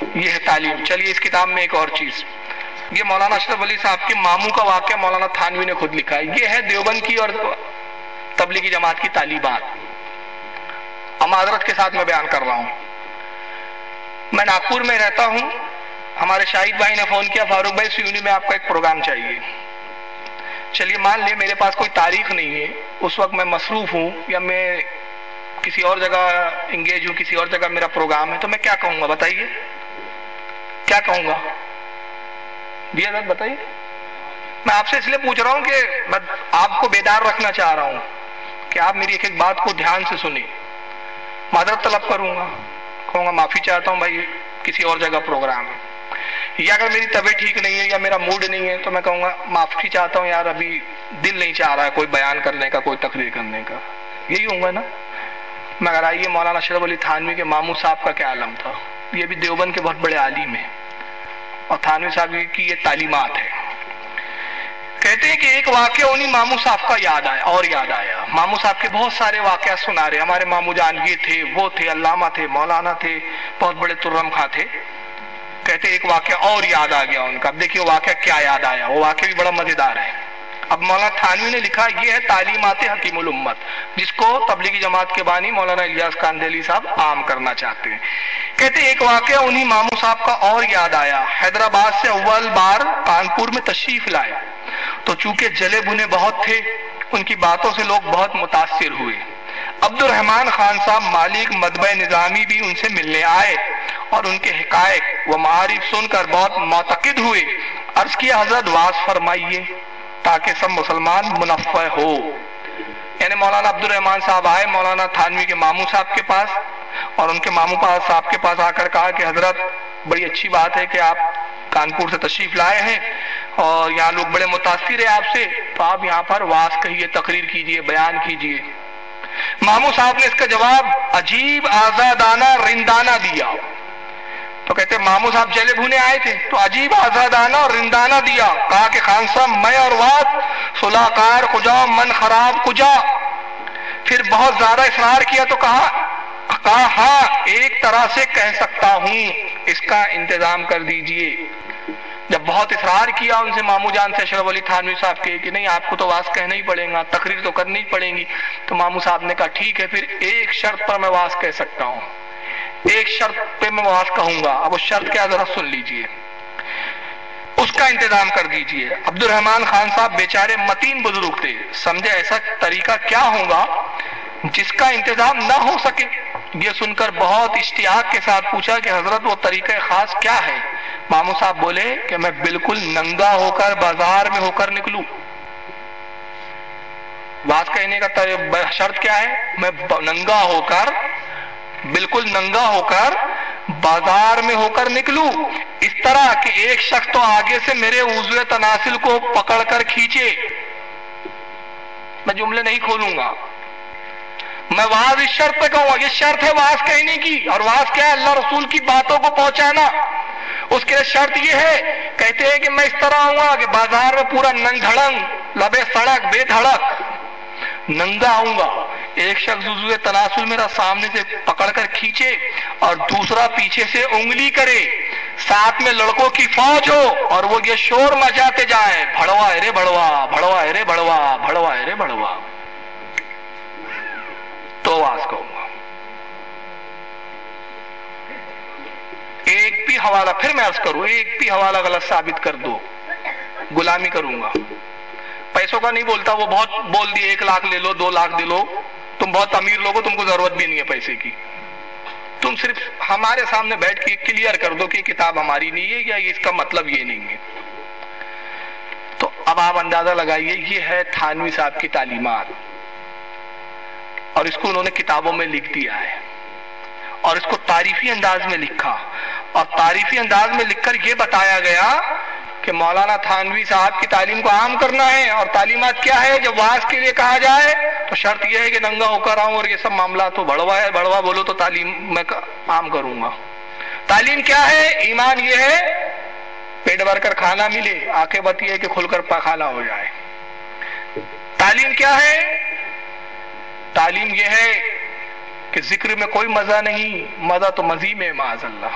یہ ہے تعلیم۔ چلیے اس کتاب میں ایک اور چیز، یہ مولانا اشرف علی صاحب کے ماموں کا واقعہ مولانا تھانوی نے خود لکھا ہے۔ یہ ہے دیوبند کی اور تبلیغی جماعت کی تعلیمات، معذرت کے ساتھ میں بیان کر رہا ہوں۔ میں ناگپور میں رہتا ہوں، ہمارے شاہد بھائی نے فون کیا، فاروق بھائی سیونی میں آپ کا ایک پروگرام چاہیے۔ چلیے مان لیں میرے پاس کوئی تاریخ نہیں ہے، اس وقت میں مصروف ہوں یا میں کسی اور جگہ انگیج ہوں، کسی اور جگہ میرا پروگرام ہے، تو میں کیا کہوں گا بتائیے؟ کیا کہوں گا؟ جی حضرت بتائیے۔ میں آپ سے اس لیے پوچھ رہا ہوں کہ میں آپ کو بیدار رکھنا چاہ رہا ہوں کہ آپ میری ایک ایک بات کو دھیان سے سنیں۔ معذرت طلب کروں گا، کہوں گا معافی چاہتا ہوں بھائی کسی اور جگہ پروگرام ہے، یا اگر میری طبیعت ٹھیک نہیں ہے یا میرا موڈ نہیں ہے تو میں کہوں گا معافی چاہتا ہوں یار ابھی دل نہیں چاہ رہا ہے کوئی بیان کرنے کا، کوئی تقریر کرنے کا، یہی ہوں گا نا۔ مگر آئیے مولانا اشرف علی تھانوی کے ماموں صاحب کا کیا عالم تھا، یہ بھی دیوبند کے بہت بڑے عالم ہیں، اور تھانوی صاحب کی یہ تعلیمات ہے۔ کہتے ہیں کہ ایک واقعہ انہی ماموں صاحب کا یاد آیا۔ ماموں صاحب کے بہت سارے واقعات سنا رہے، ہمارے ماموں جان یہ تھے، وہ تھے، علامہ تھے، مولانا تھے، بہت بڑے ترم خواہ تھے۔ کہتے ایک واقعہ اور یاد آ گیا ان کا۔ اب دیکھیے واقعہ کیا یاد آیا، وہ واقعہ بھی بڑا مزیدار ہے۔ اب مولانا تھانوی نے لکھا، یہ ہے تعلیمات حکیم الامت، جس کو تبلیغی جماعت کے بانی مولانا الیاس کاندھیلی صاحب عام کرنا چاہتے ہیں۔ کہتے ایک واقعہ انہی ماموں صاحب کا اور یاد آیا۔ حیدرآباد سے اول بار کانپور میں تشریف لائے تو چونکہ جلے بھنے بہت تھے، ان کی باتوں سے لوگ بہت متاثر ہوئے۔ عبد الرحمن خان صاحب مالک مطبع نظامی بھی ان سے ملنے آئے اور ان کے حقائق و معارف سن کر بہت معتقد ہوئے۔ عرض کیا حضرت واعظ فرمائیے تاکہ سب مسلمان منفع ہو۔ یعنی مولانا عبد الرحمن صاحب آئے مولانا تھانوی کے ماموں صاحب کے پاس، اور ان کے ماموں صاحب کے پاس آ کر کہا کہ حضرت بڑی اچھی بات ہے کہ آپ کانپور سے تشریف لائے ہیں اور یہاں لوگ بڑے متاثر ہیں آپ سے، تو آپ یہاں پر واعظ کہیے، تقریر کیجئے، بیان کیجئے۔ ماموں صاحب نے اس کا جواب عجیب آزادانہ رندانہ دیا۔ تو کہتے ہیں ماموں صاحب جلے بھونے آئے تھے تو عجیب آزادانہ اور رندانہ دیا۔ کہا کہ خان صاحب میں اور واعظ صلح کار کجا من خراب کجا۔ پھر بہت زیادہ اصرار کیا تو کہا ہاں ایک طرح سے کہہ سکتا ہوں، اس کا انتظام کر دیجئے۔ جب بہت اصرار کیا ان سے ماموں جان سے اشرف علی تھانوی صاحب کے کہ نہیں آپ کو تو واعظ کہنا ہی پڑے گا، تقریر تو کرنی ہی پڑے گی، تو ماموں صاحب نے کہا ٹھیک ہے پھر ایک شرط پر میں واعظ کہہ سکتا ہوں، ایک شرط پہ میں واعظ کہوں گا۔ اب اس شرط کیا ذرا سن لیجئے، اس کا انتظام کر دیجئے۔ عبد الرحمن خان صاحب بیچارے متین بزرگ تھے، سمجھے ایسا طریقہ کیا ہوگا جس کا انتظام نہ ہو سکے۔ یہ سن کر بہت اشتیاق کے ساتھ پوچھا کہ حضرت وہ طریقہ خاص کیا ہے؟ ماموں صاحب بولے کہ میں بالکل ننگا ہو کر بازار میں ہو کر نکلوں۔ واعظ کہنے کا شرط کیا ہے؟ میں ننگا ہو کر، بالکل ننگا ہو کر بازار میں ہو کر نکلوں، اس طرح کہ ایک شخص تو آگے سے میرے عضو تناسل کو پکڑ کر کھینچے۔ میں جملے نہیں کھولوں گا، میں واعظ اس شرط پہ کہوں گا، یہ شرط ہے واعظ کہنے کی، اور واعظ کیا ہے؟ اللہ رسول کی باتوں کو پہنچانا۔ اس کے شرط یہ ہے، کہتے ہیں کہ میں اس طرح آؤں گا کہ بازار میں پورا ننگ دھڑنگ لبے سڑک بے دھڑک ننگا آؤں گا، ایک شخص عضو تناسل میرا سامنے سے پکڑ کر کھینچے اور دوسرا پیچھے سے انگلی کرے، ساتھ میں لڑکوں کی فوج ہو اور وہ یہ شور مچاتے جائیں، بھڑوا ہے رے بھڑوا، بھڑوا ہے رے بھڑوا، بھڑوا ہے رے بھڑوا، تو واعظ کہوں گا۔ ایک بھی حوالہ، پھر میں عرض کروں، ایک بھی حوالہ غلط ثابت کر دو غلامی کروں گا۔ پیسوں کا نہیں بولتا، وہ بہت بول دیے 1 لاکھ لے لو 2 لاکھ دے لو، تم بہت امیر لوگو، تم کو ضرورت بھی نہیں ہے پیسے کی، تم صرف ہمارے سامنے بیٹھ کے کلیئر کر دو کہ یہ کتاب ہماری نہیں ہے یا اس کا مطلب یہ نہیں ہے۔ تو اب آپ اندازہ لگائیے، یہ ہے تھانوی صاحب کی تعلیمات، اور اس کو انہوں نے کتابوں میں لکھ دیا ہے، اور اس کو تعریفی انداز میں لکھا، اور تعریفی انداز میں لکھ کر یہ بتایا گیا کہ مولانا تھانوی صاحب کی تعلیم کو عام کرنا ہے، اور تعلیمات کیا ہے؟ جب واعظ کے لیے کہا جائے تو شرط یہ ہے کہ ننگا ہو کر آؤں، اور یہ سب معاملات تو بڑوا ہے، بڑوا بولو تو تعلیم میں عام کروں گا۔ تعلیم کیا ہے؟ ایمان یہ ہے پیٹ بھر کر کھانا ملے، عاقبت یہ ہے کہ کھل کر پاخانہ ہو جائے۔ تعلیم کیا ہے؟ تعلیم یہ ہے کہ ذکر میں کوئی مزہ نہیں، مزہ تو مزی میں معاذ اللہ۔